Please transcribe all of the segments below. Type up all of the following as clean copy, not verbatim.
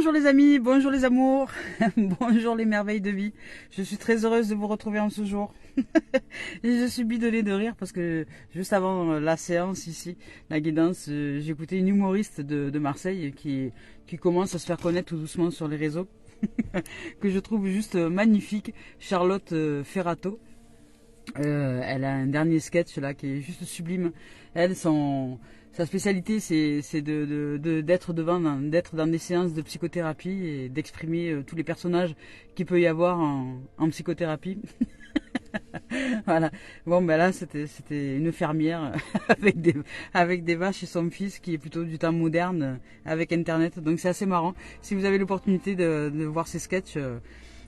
Bonjour les amis, bonjour les amours, bonjour les merveilles de vie. Je suis très heureuse de vous retrouver en ce jour. Et je suis bidonnée de rire parce que juste avant la séance ici, la guidance, j'écoutais une humoriste de Marseille qui commence à se faire connaître tout doucement sur les réseaux, que je trouve juste magnifique, Charlotte Ferrato. Elle a un dernier sketch là qui est juste sublime. Elle, sa spécialité, c'est d'être dans des séances de psychothérapie et d'exprimer tous les personnages qu'il peut y avoir en psychothérapie. Voilà. Bon, ben là, c'était une fermière avec des vaches et son fils qui est plutôt du temps moderne avec Internet. Donc c'est assez marrant. Si vous avez l'opportunité de voir ces sketchs,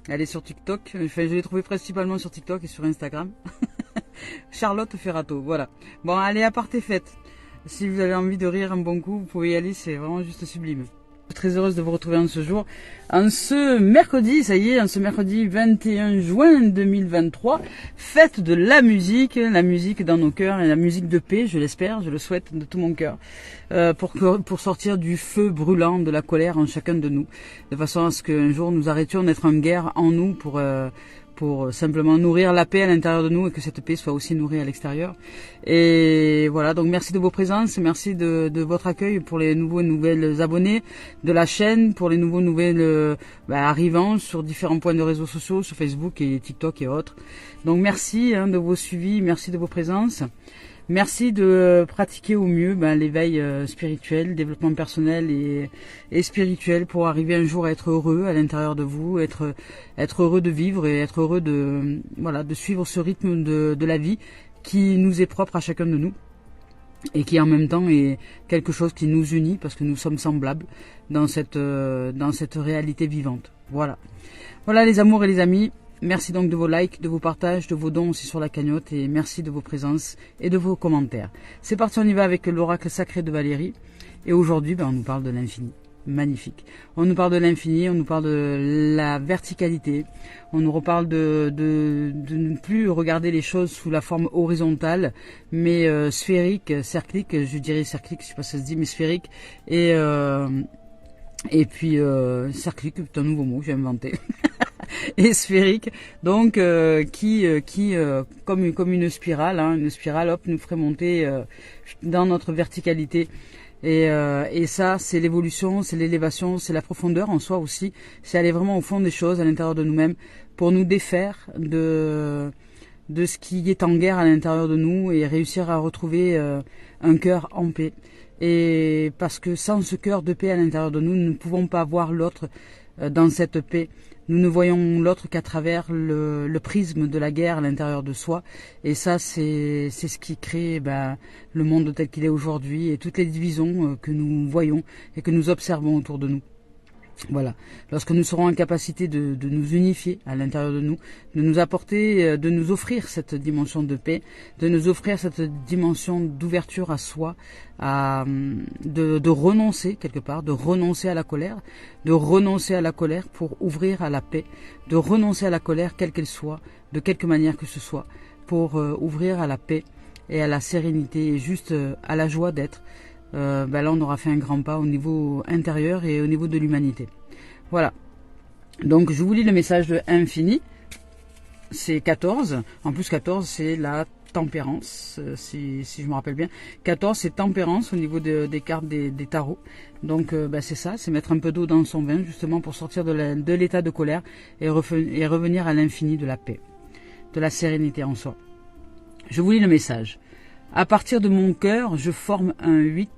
elle est sur TikTok. Enfin, je l'ai trouvée principalement sur TikTok et sur Instagram. Charlotte Ferrato, voilà. Bon, allez, aparté faite. Si vous avez envie de rire un bon coup, vous pouvez y aller, c'est vraiment juste sublime. Je suis très heureuse de vous retrouver en ce jour. En ce mercredi, ça y est, en ce mercredi 21 juin 2023, fête de la musique dans nos cœurs et la musique de paix, je l'espère, je le souhaite de tout mon cœur, pour sortir du feu brûlant de la colère en chacun de nous, de façon à ce qu'un jour nous arrêtions d'être en guerre en nous pour simplement nourrir la paix à l'intérieur de nous et que cette paix soit aussi nourrie à l'extérieur. Et voilà, donc merci de vos présences, merci de votre accueil pour les nouveaux et nouvelles abonnés de la chaîne, pour les nouveaux nouvelles arrivants sur différents points de réseaux sociaux, sur Facebook et TikTok et autres. Donc merci de vos suivis, merci de vos présences. Merci de pratiquer au mieux l'éveil spirituel, développement personnel et spirituel pour arriver un jour à être heureux à l'intérieur de vous, être heureux de vivre et être heureux de suivre ce rythme de la vie qui nous est propre à chacun de nous et qui en même temps est quelque chose qui nous unit parce que nous sommes semblables dans cette réalité vivante. Voilà. Voilà les amours et les amis. Merci donc de vos likes, de vos partages, de vos dons aussi sur la cagnotte et merci de vos présences et de vos commentaires. C'est parti, on y va avec l'oracle sacré de Valérie. Et aujourd'hui, on nous parle de l'infini. Magnifique. On nous parle de l'infini, on nous parle de la verticalité. On nous reparle de ne plus regarder les choses sous la forme horizontale, mais sphérique, cerclique, je dirais cerclique, je sais pas si ça se dit, mais sphérique. Et puis cerclique, c'est un nouveau mot que j'ai inventé. Et sphérique, donc comme une spirale, une spirale, hop, nous ferait monter dans notre verticalité. Et ça, c'est l'évolution, c'est l'élévation, c'est la profondeur en soi aussi. C'est aller vraiment au fond des choses, à l'intérieur de nous-mêmes, pour nous défaire de ce qui est en guerre à l'intérieur de nous et réussir à retrouver un cœur en paix. Et parce que sans ce cœur de paix à l'intérieur de nous, nous ne pouvons pas voir l'autre dans cette paix. Nous ne voyons l'autre qu'à travers le prisme de la guerre à l'intérieur de soi. Et ça, c'est ce qui crée le monde tel qu'il est aujourd'hui et toutes les divisions que nous voyons et que nous observons autour de nous. Voilà. Lorsque nous serons en capacité de nous unifier à l'intérieur de nous, de nous apporter, de nous offrir cette dimension de paix, de nous offrir cette dimension d'ouverture à soi, de renoncer quelque part, de renoncer à la colère, pour ouvrir à la paix, de renoncer à la colère quelle qu'elle soit, de quelque manière que ce soit, pour ouvrir à la paix et à la sérénité et juste à la joie d'être. Là on aura fait un grand pas au niveau intérieur et au niveau de l'humanité. Voilà. Donc je vous lis le message de infini. C'est 14. En plus 14 c'est la tempérance, si je me rappelle bien. 14 c'est tempérance au niveau des cartes des tarots. Donc c'est ça, c'est mettre un peu d'eau dans son vin justement pour sortir de l'état de colère et revenir à l'infini de la paix, de la sérénité en soi. Je vous lis le message. À partir de mon cœur, je forme un 8.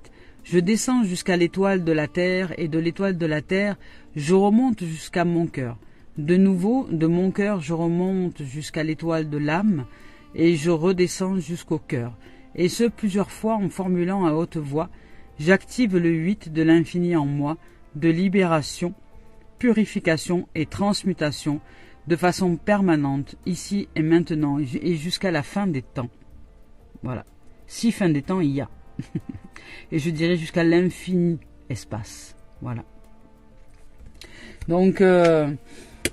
Je descends jusqu'à l'étoile de la terre et de l'étoile de la terre, je remonte jusqu'à mon cœur. De nouveau, de mon cœur, je remonte jusqu'à l'étoile de l'âme et je redescends jusqu'au cœur. Et ce, plusieurs fois en formulant à haute voix, j'active le 8 de l'infini en moi, de libération, purification et transmutation, de façon permanente, ici et maintenant, et jusqu'à la fin des temps. Voilà. Si fin des temps il y a. Et je dirais jusqu'à l'infini espace. Voilà. Donc,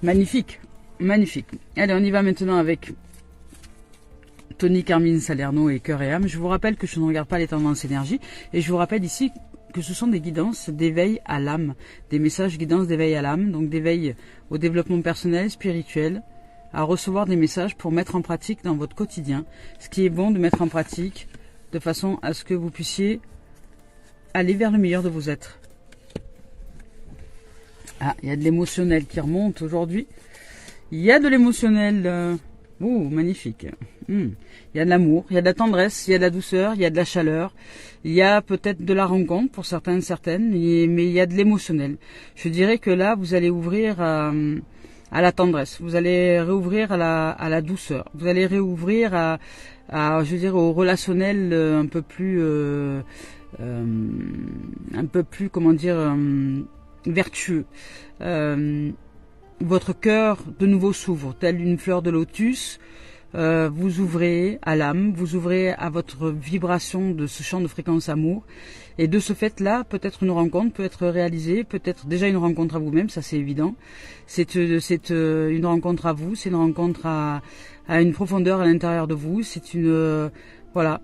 magnifique. Magnifique. Allez, on y va maintenant avec Tony Carmine Salerno et Cœur et âme. Je vous rappelle que je ne regarde pas les tendances énergie. Et je vous rappelle ici que ce sont des guidances d'éveil à l'âme, des messages guidances d'éveil à l'âme, donc d'éveil au développement personnel, spirituel, à recevoir des messages pour mettre en pratique dans votre quotidien ce qui est bon de mettre en pratique de façon à ce que vous puissiez aller vers le meilleur de vos êtres. Ah, il y a de l'émotionnel qui remonte aujourd'hui. Il y a de l'émotionnel. Magnifique. Il y a de l'amour, il y a de la tendresse, il y a de la douceur, il y a de la chaleur. Il y a peut-être de la rencontre pour certaines, mais il y a de l'émotionnel. Je dirais que là, vous allez ouvrir à la tendresse. Vous allez réouvrir à la douceur. Vous allez réouvrir je veux dire, au relationnel un peu plus, comment dire, vertueux. Votre cœur de nouveau s'ouvre, telle une fleur de lotus. Vous ouvrez à l'âme, vous ouvrez à votre vibration de ce champ de fréquence amour. Et de ce fait-là, peut-être une rencontre peut être réalisée, peut-être déjà une rencontre à vous-même, ça c'est évident. C'est une rencontre à vous, c'est une rencontre à une profondeur à l'intérieur de vous. C'est une voilà.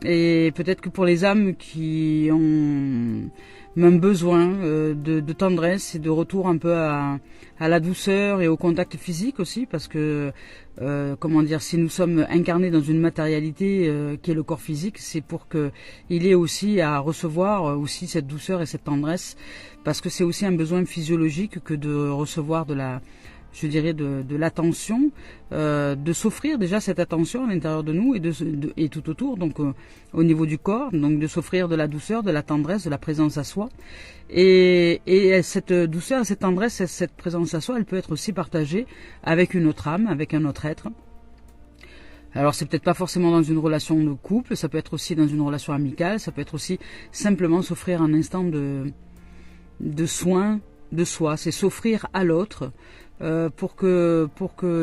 Et peut-être que pour les âmes qui ont même besoin de tendresse et de retour un peu à la douceur et au contact physique aussi, parce que comment dire, si nous sommes incarnés dans une matérialité qui est le corps physique, c'est pour que il ait aussi à recevoir aussi cette douceur et cette tendresse, parce que c'est aussi un besoin physiologique que de recevoir je dirais de l'attention, de s'offrir déjà cette attention à l'intérieur de nous et tout autour, donc au niveau du corps, donc de s'offrir de la douceur, de la tendresse, de la présence à soi. Et cette douceur, cette tendresse, cette présence à soi, elle peut être aussi partagée avec une autre âme, avec un autre être. Alors c'est peut-être pas forcément dans une relation de couple, ça peut être aussi dans une relation amicale, ça peut être aussi simplement s'offrir un instant de soin de soi, c'est s'offrir à l'autre, pour que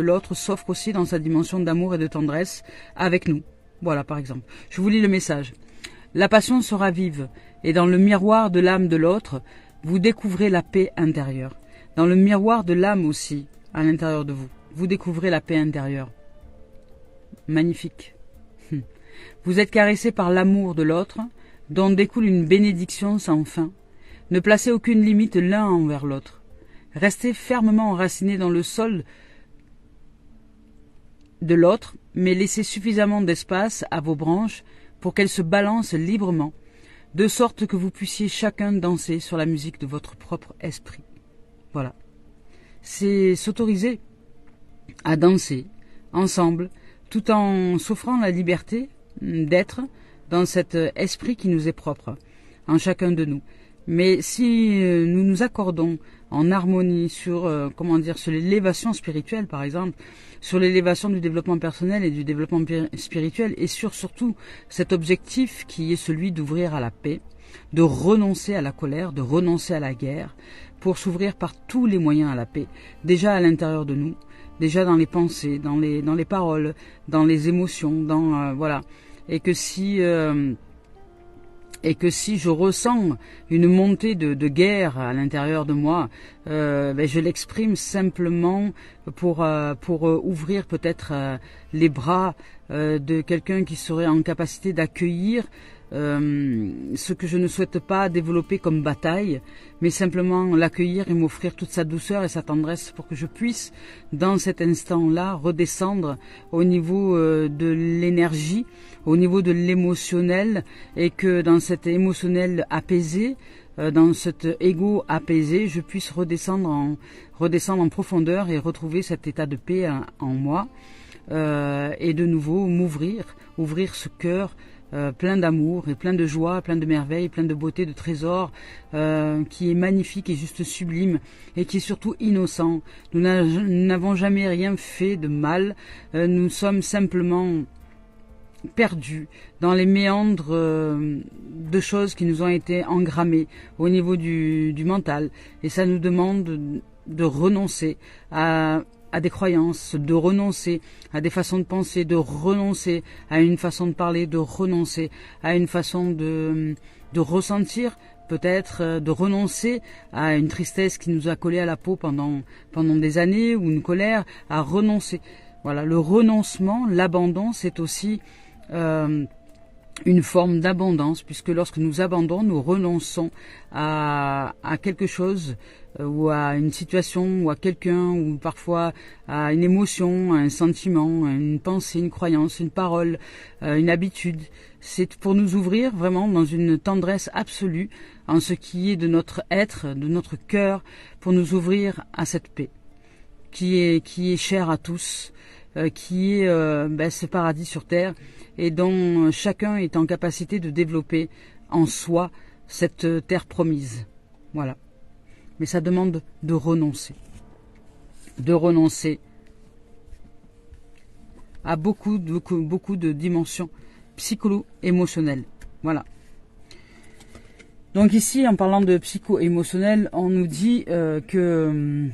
l'autre s'offre aussi dans sa dimension d'amour et de tendresse avec nous. Voilà, par exemple. Je vous lis le message. La passion sera vive, et dans le miroir de l'âme de l'autre, vous découvrez la paix intérieure. Dans le miroir de l'âme aussi, à l'intérieur de vous, vous découvrez la paix intérieure. Magnifique. Vous êtes caressé par l'amour de l'autre, dont découle une bénédiction sans fin. Ne placez aucune limite l'un envers l'autre. Restez fermement enraciné dans le sol de l'autre, mais laissez suffisamment d'espace à vos branches pour qu'elles se balancent librement, de sorte que vous puissiez chacun danser sur la musique de votre propre esprit. Voilà. C'est s'autoriser à danser ensemble, tout en s'offrant la liberté d'être dans cet esprit qui nous est propre, en chacun de nous. Mais si nous nous accordons en harmonie sur, sur l'élévation spirituelle, par exemple, sur l'élévation du développement personnel et du développement spirituel, et sur surtout cet objectif qui est celui d'ouvrir à la paix, de renoncer à la colère, de renoncer à la guerre, pour s'ouvrir par tous les moyens à la paix, déjà à l'intérieur de nous, déjà dans les pensées, dans les paroles, dans les émotions, voilà. Et que si je ressens une montée de guerre à l'intérieur de moi, je l'exprime simplement pour ouvrir peut-être les bras de quelqu'un qui serait en capacité d'accueillir ce que je ne souhaite pas développer comme bataille, mais simplement l'accueillir et m'offrir toute sa douceur et sa tendresse pour que je puisse, dans cet instant-là, redescendre au niveau de l'énergie, au niveau de l'émotionnel, et que dans cet émotionnel apaisé, dans cet ego apaisé, je puisse redescendre en profondeur et retrouver cet état de paix en moi, et de nouveau ouvrir ce cœur plein d'amour et plein de joie, plein de merveilles, plein de beauté, de trésors, qui est magnifique et juste sublime, et qui est surtout innocent. Nous n'avons jamais rien fait de mal, nous sommes simplement perdus dans les méandres de choses qui nous ont été engrammées au niveau du mental, et ça nous demande de renoncer à des croyances, de renoncer à des façons de penser, de renoncer à une façon de parler, de renoncer à une façon de ressentir, peut-être de renoncer à une tristesse qui nous a collé à la peau pendant des années, ou une colère, à renoncer. Voilà, le renoncement, l'abandon, c'est aussi une forme d'abondance, puisque lorsque nous abandonnons, nous renonçons à quelque chose, ou à une situation, ou à quelqu'un, ou parfois à une émotion, à un sentiment, à une pensée, une croyance, une parole, une habitude. C'est pour nous ouvrir vraiment dans une tendresse absolue en ce qui est de notre être, de notre cœur, pour nous ouvrir à cette paix qui est chère à tous, qui est ce paradis sur terre, et dont chacun est en capacité de développer en soi cette terre promise. Voilà. Mais ça demande de renoncer. De renoncer à beaucoup de dimensions psycho-émotionnelles. Voilà. Donc ici, en parlant de psycho-émotionnel, on nous dit qu'il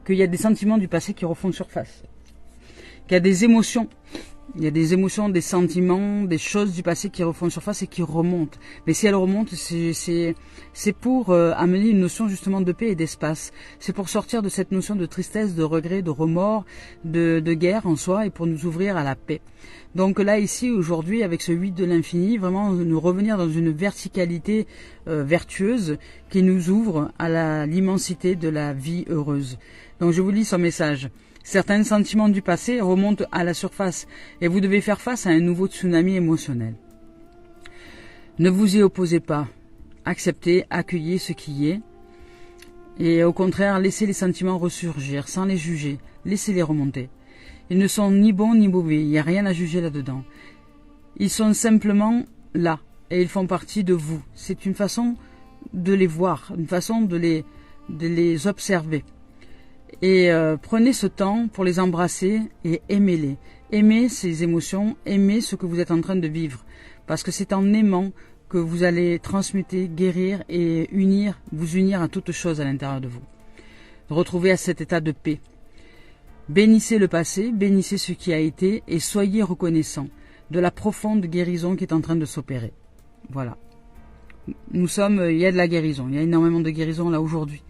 y a des sentiments du passé qui refont surface. Qu'il y a des émotions. Il y a des émotions, des sentiments, des choses du passé qui refont surface et qui remontent. Mais si elles remontent, c'est pour amener une notion justement de paix et d'espace. C'est pour sortir de cette notion de tristesse, de regret, de remords, de guerre en soi, et pour nous ouvrir à la paix. Donc là, ici, aujourd'hui, avec ce 8 de l'infini, vraiment nous revenir dans une verticalité vertueuse qui nous ouvre à l'immensité de la vie heureuse. Donc je vous lis son message. Certains sentiments du passé remontent à la surface et vous devez faire face à un nouveau tsunami émotionnel. Ne vous y opposez pas. Acceptez, accueillez ce qui est. Et au contraire, laissez les sentiments ressurgir sans les juger. Laissez-les remonter. Ils ne sont ni bons ni mauvais. Il n'y a rien à juger là-dedans. Ils sont simplement là et ils font partie de vous. C'est une façon de les voir, une façon de les observer. Et prenez ce temps pour les embrasser et aimez-les. Aimez ces émotions, aimez ce que vous êtes en train de vivre. Parce que c'est en aimant que vous allez transmuter, guérir et vous unir à toute chose à l'intérieur de vous. Retrouver à cet état de paix. Bénissez le passé, bénissez ce qui a été et soyez reconnaissants de la profonde guérison qui est en train de s'opérer. Voilà. Il y a de la guérison, il y a énormément de guérison là aujourd'hui.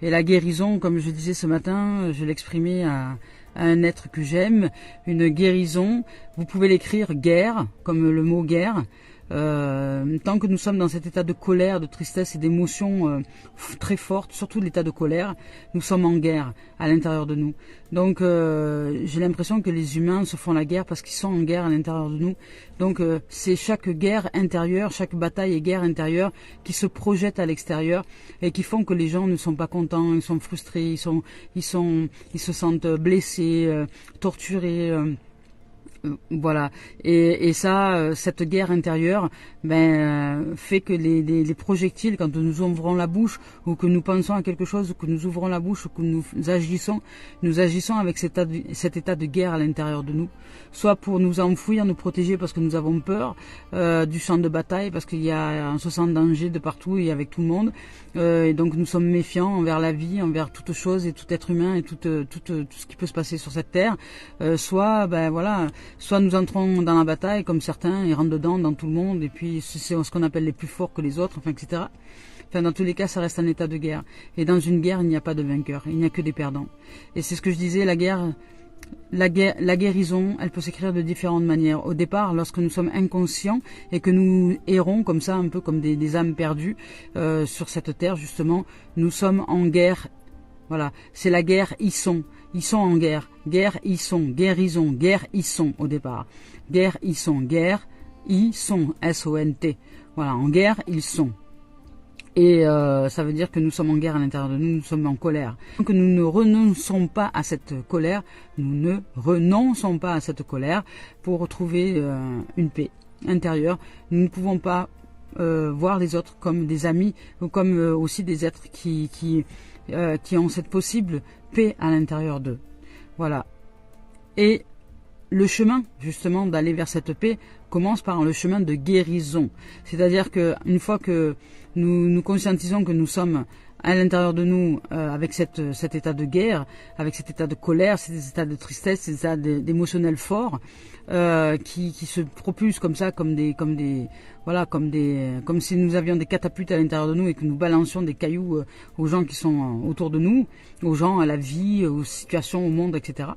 Et la guérison, comme je disais ce matin, je l'exprimais à un être que j'aime, une guérison, vous pouvez l'écrire guerre, comme le mot guerre. Tant que nous sommes dans cet état de colère, de tristesse et d'émotions très fortes, surtout l'état de colère, nous sommes en guerre à l'intérieur de nous. Donc j'ai l'impression que les humains se font la guerre parce qu'ils sont en guerre à l'intérieur de nous. Donc c'est chaque guerre intérieure, chaque bataille et guerre intérieure qui se projette à l'extérieur et qui font que les gens ne sont pas contents, ils sont frustrés, ils se sentent blessés, torturés. Voilà, et ça, cette guerre intérieure, fait que les projectiles, quand nous ouvrons la bouche ou que nous pensons à quelque chose, ou que nous ouvrons la bouche ou que nous agissons avec cet état de guerre à l'intérieur de nous, soit pour nous enfouir, nous protéger parce que nous avons peur du champ de bataille, parce on se sent danger de partout et avec tout le monde, et donc nous sommes méfiants envers la vie, envers toute chose et tout être humain et tout ce qui peut se passer sur cette terre, soit nous entrons dans la bataille comme certains et rentrent dedans dans tout le monde et puis c'est ce qu'on appelle les plus forts que les autres, etc. Enfin, dans tous les cas, ça reste un état de guerre. Et dans une guerre, il n'y a pas de vainqueur, il n'y a que des perdants. Et c'est ce que je disais, la guérison, elle peut s'écrire de différentes manières. Au départ, lorsque nous sommes inconscients et que nous errons comme ça, un peu comme des âmes perdues sur cette terre, justement, nous sommes en guerre. Voilà, c'est la guerre, ils sont en guerre. Guerre, ils sont, guérison, guerre, ils sont au départ. Guerre, ils sont, guerre, ils sont, S-O-N-T. Voilà, en guerre, ils sont. Et ça veut dire que nous sommes en guerre à l'intérieur de nous, nous sommes en colère. Donc nous ne renonçons pas à cette colère, pour retrouver une paix intérieure. Nous ne pouvons pas voir les autres comme des amis ou comme aussi des êtres qui ont cette possible paix à l'intérieur d'eux. Voilà. Et le chemin, justement, d'aller vers cette paix commence par le chemin de guérison. C'est-à-dire qu'une fois que nous conscientisons que nous sommes à l'intérieur de nous avec cet état de guerre, avec cet état de colère, cet état de tristesse, cet état d'émotionnel fort qui se propulse comme ça, comme si nous avions des catapultes à l'intérieur de nous et que nous balancions des cailloux aux gens qui sont autour de nous, aux gens, à la vie, aux situations, au monde, etc.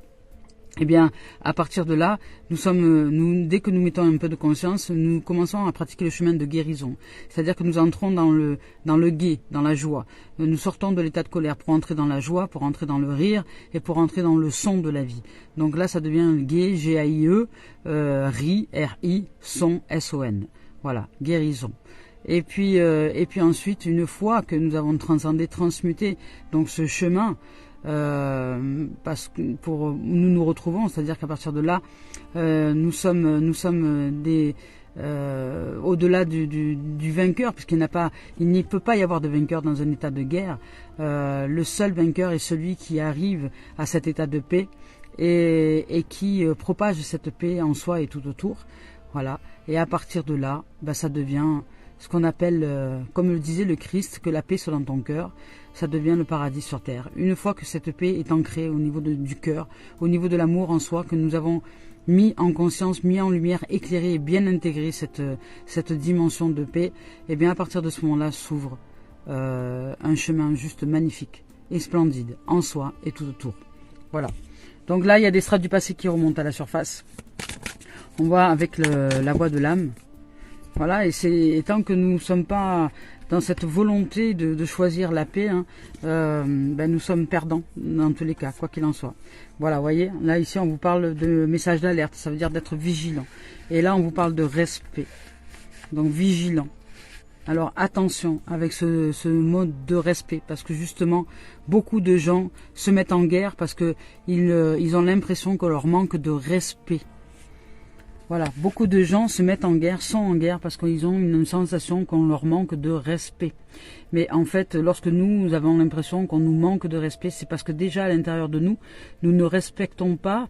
eh bien, à partir de là, dès que nous mettons un peu de conscience, nous commençons à pratiquer le chemin de guérison. C'est-à-dire que nous entrons dans le gai, dans la joie. Nous sortons de l'état de colère pour entrer dans la joie, pour entrer dans le rire et pour entrer dans le son de la vie. Donc là, ça devient gai, G-A-I-E, ri, R-I, son, S-O-N. Voilà, guérison. Et puis ensuite, une fois que nous avons transcendé, transmuté donc ce chemin, parce que nous retrouvons, c'est-à-dire qu'à partir de là, nous sommes des au-delà du vainqueur, puisqu'il ne peut pas y avoir de vainqueur dans un état de guerre. Le seul vainqueur est celui qui arrive à cet état de paix et qui propage cette paix en soi et tout autour. Voilà. Et à partir de là, ça devient ce qu'on appelle, comme le disait le Christ, que la paix soit dans ton cœur, ça devient le paradis sur terre. Une fois que cette paix est ancrée au niveau du cœur, au niveau de l'amour en soi, que nous avons mis en conscience, mis en lumière, éclairé et bien intégré cette dimension de paix, et bien à partir de ce moment-là s'ouvre un chemin juste magnifique et splendide en soi et tout autour. Voilà. Donc là, il y a des strates du passé qui remontent à la surface. On voit avec la voix de l'âme. Voilà, et tant que nous ne sommes pas dans cette volonté de choisir la paix, nous sommes perdants dans tous les cas, quoi qu'il en soit. Voilà, vous voyez, là ici on vous parle de message d'alerte, ça veut dire d'être vigilant. Et là on vous parle de respect, donc vigilant. Alors attention avec ce mode de respect, parce que justement beaucoup de gens se mettent en guerre parce qu'ils ont l'impression qu'on leur manque de respect. Voilà, beaucoup de gens se mettent en guerre, sont en guerre parce qu'ils ont une sensation qu'on leur manque de respect. Mais en fait, lorsque nous avons l'impression qu'on nous manque de respect, c'est parce que déjà à l'intérieur de nous, nous ne respectons pas,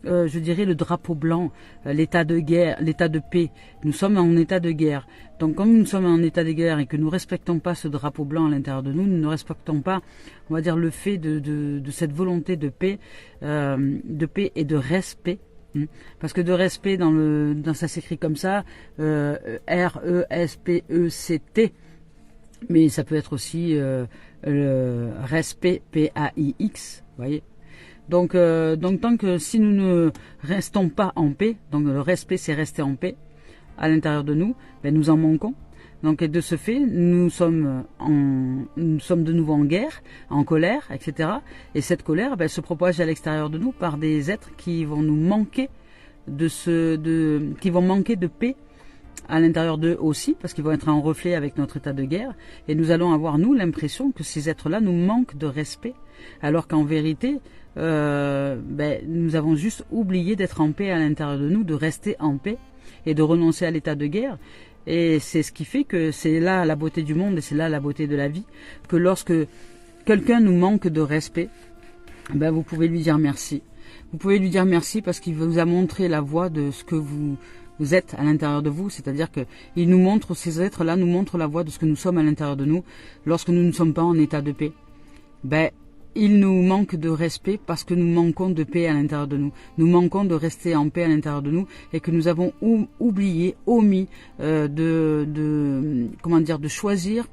je dirais, le drapeau blanc, l'état de guerre, l'état de paix. Nous sommes en état de guerre. Donc comme nous sommes en état de guerre et que nous ne respectons pas ce drapeau blanc à l'intérieur de nous, nous ne respectons pas, on va dire, le fait de cette volonté de paix et de respect. Parce que de respect, dans ça s'écrit comme ça, R-E-S-P-E-C-T, mais ça peut être aussi le respect, P-A-I-X, vous voyez. Donc tant que si nous ne restons pas en paix, donc le respect c'est rester en paix à l'intérieur de nous, nous en manquons. Donc de ce fait, nous sommes de nouveau en guerre, en colère, etc. Et cette colère se propage à l'extérieur de nous par des êtres qui vont nous manquer qui vont manquer de paix à l'intérieur d'eux aussi, parce qu'ils vont être en reflet avec notre état de guerre. Et nous allons avoir, nous, l'impression que ces êtres-là nous manquent de respect, alors qu'en vérité, nous avons juste oublié d'être en paix à l'intérieur de nous, de rester en paix et de renoncer à l'état de guerre. Et c'est ce qui fait que c'est là la beauté du monde et c'est là la beauté de la vie, que lorsque quelqu'un nous manque de respect, vous pouvez lui dire merci. Vous pouvez lui dire merci parce qu'il vous a montré la voie de ce que vous êtes à l'intérieur de vous, c'est-à-dire que ces êtres-là nous montrent la voie de ce que nous sommes à l'intérieur de nous lorsque nous ne sommes pas en état de paix. Il nous manque de respect parce que nous manquons de paix à l'intérieur de nous. Nous manquons de rester en paix à l'intérieur de nous et que nous avons omis de choisir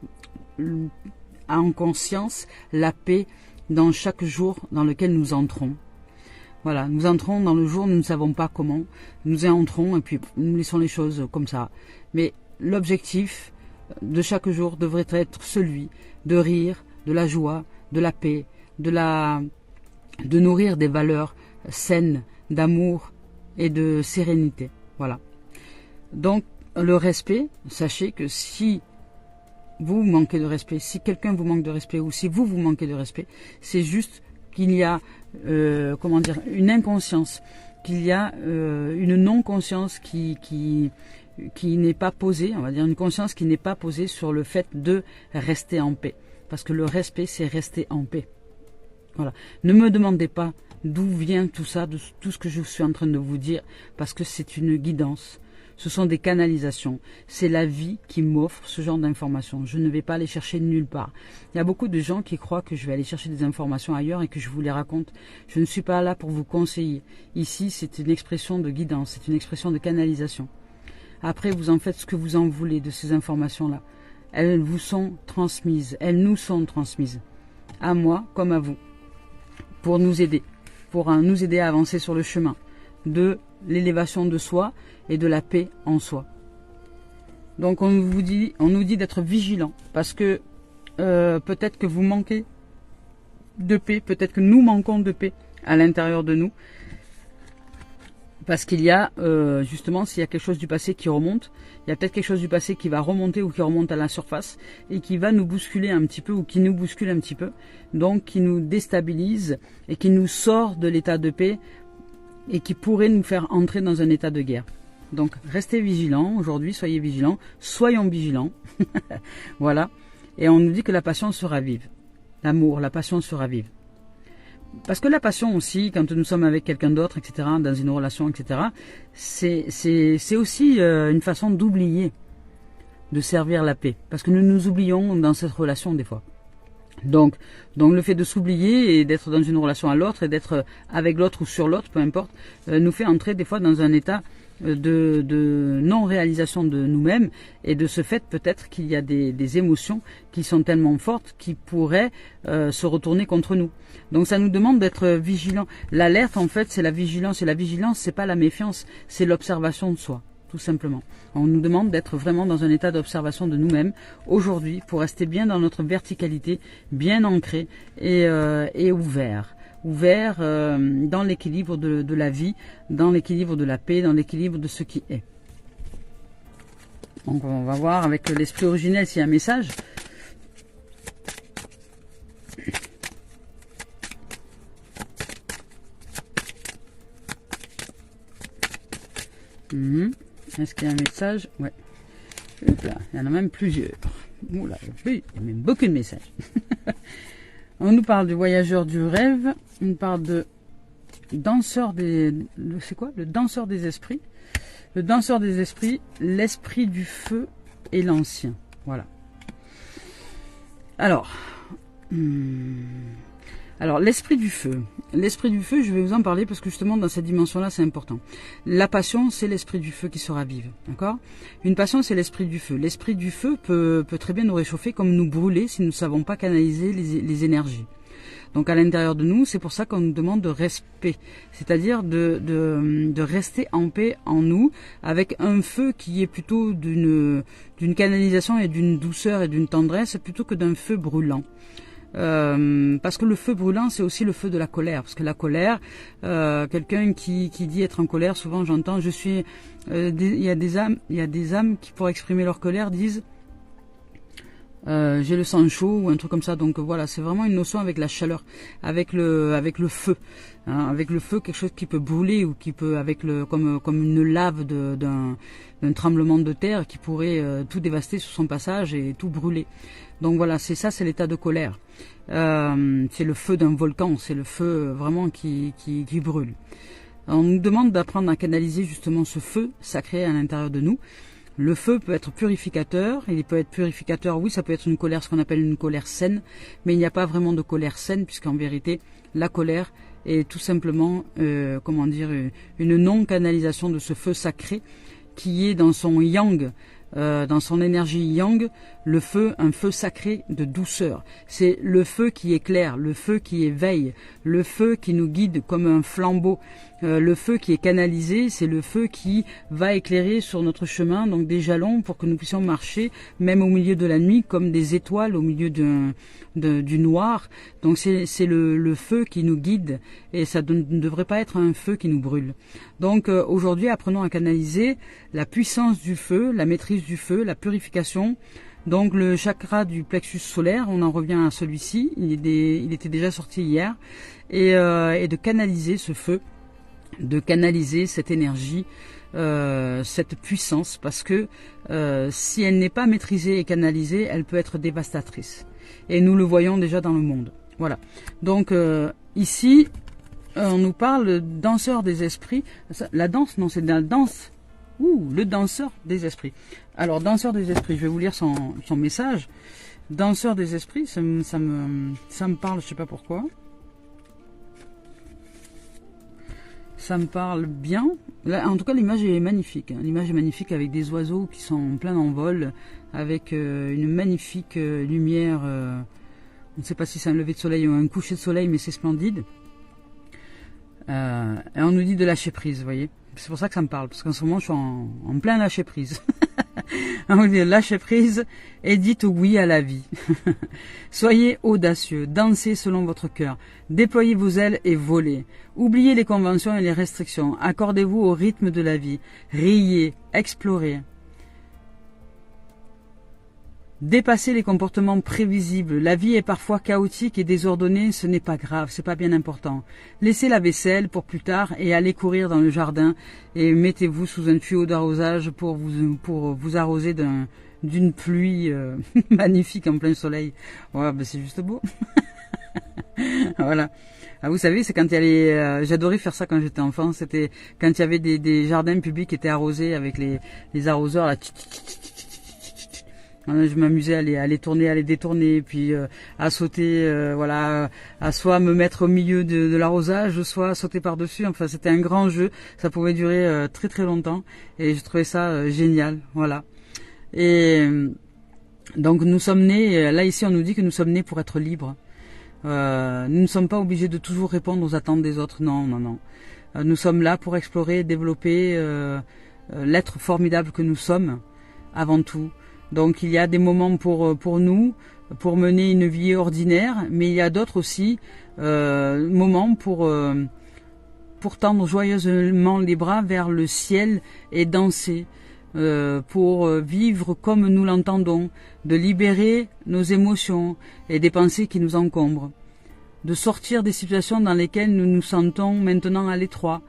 en conscience la paix dans chaque jour dans lequel nous entrons. Voilà, nous entrons dans le jour, nous ne savons pas comment, nous y entrons et puis nous laissons les choses comme ça. Mais l'objectif de chaque jour devrait être celui de rire, de la joie, de la paix, de nourrir des valeurs saines, d'amour et de sérénité. Voilà. Donc, le respect, sachez que si vous manquez de respect, si quelqu'un vous manque de respect ou si vous manquez de respect, c'est juste qu'il y a une inconscience, qu'il y a une non-conscience qui n'est pas posée, on va dire une conscience qui n'est pas posée sur le fait de rester en paix. Parce que le respect, c'est rester en paix. Voilà. Ne me demandez pas d'où vient tout ça, de tout ce que je suis en train de vous dire, parce que c'est une guidance. Ce sont des canalisations. C'est la vie qui m'offre ce genre d'informations. Je ne vais pas les chercher nulle part. Il y a beaucoup de gens qui croient que je vais aller chercher des informations ailleurs et que je vous les raconte. Je ne suis pas là pour vous conseiller. Ici, c'est une expression de guidance, c'est une expression de canalisation. Après, vous en faites ce que vous en voulez de ces informations-là. Elles vous sont transmises, elles nous sont transmises. À moi comme à vous. Pour nous aider. pour nous aider à avancer sur le chemin de l'élévation de soi et de la paix en soi. Donc on nous dit d'être vigilant parce que peut-être que vous manquez de paix, peut-être que nous manquons de paix à l'intérieur de nous. Parce qu'il y a, justement, s'il y a quelque chose du passé qui remonte, il y a peut-être quelque chose du passé qui va remonter ou qui remonte à la surface et qui va nous bousculer un petit peu ou qui nous bouscule un petit peu, donc qui nous déstabilise et qui nous sort de l'état de paix et qui pourrait nous faire entrer dans un état de guerre. Donc restez vigilants aujourd'hui, soyez vigilants, soyons vigilants, voilà. Et on nous dit que la passion se ravive, l'amour, la passion se ravive. Parce que la passion aussi, quand nous sommes avec quelqu'un d'autre, etc., dans une relation, etc., c'est aussi une façon d'oublier, de servir la paix. Parce que nous nous oublions dans cette relation des fois. Donc le fait de s'oublier et d'être dans une relation à l'autre et d'être avec l'autre ou sur l'autre, peu importe, nous fait entrer des fois dans un état de non-réalisation de nous-mêmes et de ce fait peut-être qu'il y a des émotions qui sont tellement fortes qui pourraient se retourner contre nous. Donc ça nous demande d'être vigilants. L'alerte en fait c'est la vigilance et la vigilance c'est pas la méfiance, c'est l'observation de soi, tout simplement. On nous demande d'être vraiment dans un état d'observation de nous-mêmes aujourd'hui pour rester bien dans notre verticalité, bien ancré et ouvert. Ouvert dans l'équilibre de la vie, dans l'équilibre de la paix, dans l'équilibre de ce qui est. Donc on va voir avec l'esprit originel s'il y a un message. Est-ce qu'il y a un message? Ouais. Hop là, il y en a même plusieurs. Oula, il y a même beaucoup de messages. On nous parle du voyageur du rêve, on nous parle de danseur des... C'est quoi? Le danseur des esprits. Le danseur des esprits, l'esprit du feu et l'ancien. Voilà. Alors l'esprit du feu. L'esprit du feu, je vais vous en parler parce que justement dans cette dimension-là, c'est important. La passion, c'est l'esprit du feu qui se ravive. D'accord? Une passion, c'est l'esprit du feu. L'esprit du feu peut très bien nous réchauffer comme nous brûler si nous ne savons pas canaliser les énergies. Donc à l'intérieur de nous, c'est pour ça qu'on nous demande de respect. C'est-à-dire de rester en paix en nous avec un feu qui est plutôt d'une canalisation et d'une douceur et d'une tendresse plutôt que d'un feu brûlant. Parce que le feu brûlant c'est aussi le feu de la colère, parce que la colère, quelqu'un qui dit être en colère, souvent j'entends il y a des âmes qui pour exprimer leur colère disent j'ai le sang chaud ou un truc comme ça. Donc voilà, c'est vraiment une notion avec la chaleur, avec le feu, hein, avec le feu, quelque chose qui peut brûler ou qui peut comme une lave d'un tremblement de terre qui pourrait tout dévaster sur son passage et tout brûler. Donc voilà, c'est l'état de colère. C'est le feu d'un volcan, c'est le feu vraiment qui brûle. On nous demande d'apprendre à canaliser justement ce feu sacré à l'intérieur de nous. Le feu peut être purificateur, il peut être purificateur, oui, ça peut être une colère, ce qu'on appelle une colère saine, mais il n'y a pas vraiment de colère saine, puisqu'en vérité, la colère est tout simplement, une non-canalisation de ce feu sacré qui est dans son yang, dans son énergie yang, le feu, un feu sacré de douceur. C'est le feu qui éclaire, le feu qui éveille, le feu qui nous guide comme un flambeau. Le feu qui est canalisé, c'est le feu qui va éclairer sur notre chemin, donc des jalons pour que nous puissions marcher, même au milieu de la nuit, comme des étoiles au milieu du noir. Donc c'est le feu qui nous guide et ça ne devrait pas être un feu qui nous brûle. Donc aujourd'hui, apprenons à canaliser la puissance du feu, la maîtrise du feu, la purification. Donc le chakra du plexus solaire, on en revient à celui-ci, il était déjà sorti hier, et de canaliser ce feu, de canaliser cette énergie, cette puissance, parce que si elle n'est pas maîtrisée et canalisée, elle peut être dévastatrice. Et nous le voyons déjà dans le monde. Voilà. Donc ici, on nous parle de danseur des esprits. La danse, non, c'est de la danse. Le danseur des esprits. Alors, danseur des esprits, je vais vous lire son message. Danseur des esprits, ça me parle, je sais pas pourquoi. Ça me parle bien. Là, en tout cas, l'image est magnifique. Hein. L'image est magnifique avec des oiseaux qui sont en plein envol, avec une magnifique lumière. On ne sait pas si c'est un lever de soleil ou un coucher de soleil, mais c'est splendide. Et on nous dit de lâcher prise, vous voyez. C'est pour ça que ça me parle, parce qu'en ce moment, je suis en plein lâcher prise. On nous dit lâcher prise et dites oui à la vie. Soyez audacieux, dansez selon votre cœur, déployez vos ailes et volez. Oubliez les conventions et les restrictions, accordez-vous au rythme de la vie, riez, explorez. Dépassez les comportements prévisibles. La vie est parfois chaotique et désordonnée, ce n'est pas grave, c'est pas bien important. Laissez la vaisselle pour plus tard et allez courir dans le jardin et mettez-vous sous un tuyau d'arrosage pour vous arroser d'une pluie magnifique en plein soleil. Ouais, ben c'est juste beau. Voilà. Ah, vous savez, c'est quand il y a les... j'adorais faire ça quand j'étais enfant, c'était quand il y avait des jardins publics qui étaient arrosés avec les arroseurs là. Je m'amusais à les tourner, à les détourner, puis à sauter, voilà, à soit me mettre au milieu de l'arrosage, soit à sauter par-dessus. Enfin, c'était un grand jeu. Ça pouvait durer très très longtemps, et je trouvais ça génial, voilà. Et donc nous sommes nés. Là ici, on nous dit que nous sommes nés pour être libres. Nous ne sommes pas obligés de toujours répondre aux attentes des autres. Non, non, non. Nous sommes là pour explorer, développer l'être formidable que nous sommes avant tout. Donc il y a des moments pour nous, pour mener une vie ordinaire, mais il y a d'autres aussi moments pour tendre joyeusement les bras vers le ciel et danser, pour vivre comme nous l'entendons, de libérer nos émotions et des pensées qui nous encombrent, de sortir des situations dans lesquelles nous nous sentons maintenant à l'étroit.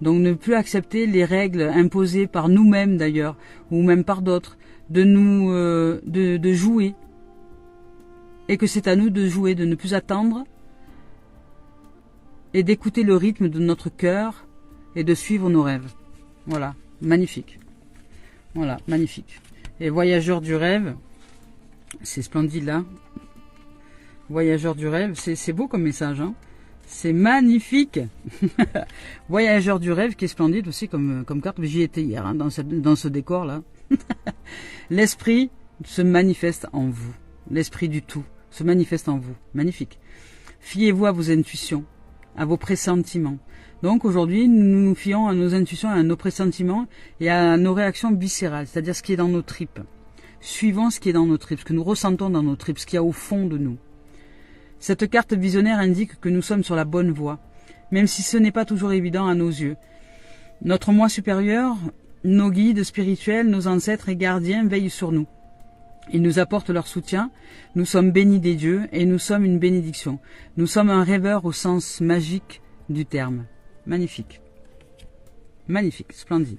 Donc ne plus accepter les règles imposées par nous-mêmes d'ailleurs, ou même par d'autres, de jouer, et que c'est à nous de jouer, de ne plus attendre, et d'écouter le rythme de notre cœur, et de suivre nos rêves. Voilà, magnifique. Voilà, magnifique. Et voyageur du rêve, c'est splendide là. Voyageur du rêve, c'est beau comme message, hein. C'est magnifique. Voyageur du rêve qui est splendide aussi comme carte. J'y étais hier, hein, dans ce décor là. L'esprit se manifeste en vous. L'esprit du tout se manifeste en vous. Magnifique. Fiez-vous à vos intuitions, à vos pressentiments. Donc aujourd'hui, nous nous fions à nos intuitions, à nos pressentiments et à nos réactions viscérales, c'est-à-dire ce qui est dans nos tripes. Suivons ce qui est dans nos tripes, ce que nous ressentons dans nos tripes, ce qu'il y a au fond de nous. Cette carte visionnaire indique que nous sommes sur la bonne voie, même si ce n'est pas toujours évident à nos yeux. Notre moi supérieur, nos guides spirituels, nos ancêtres et gardiens veillent sur nous. Ils nous apportent leur soutien, nous sommes bénis des dieux et nous sommes une bénédiction. Nous sommes un rêveur au sens magique du terme. Magnifique. Magnifique, splendide.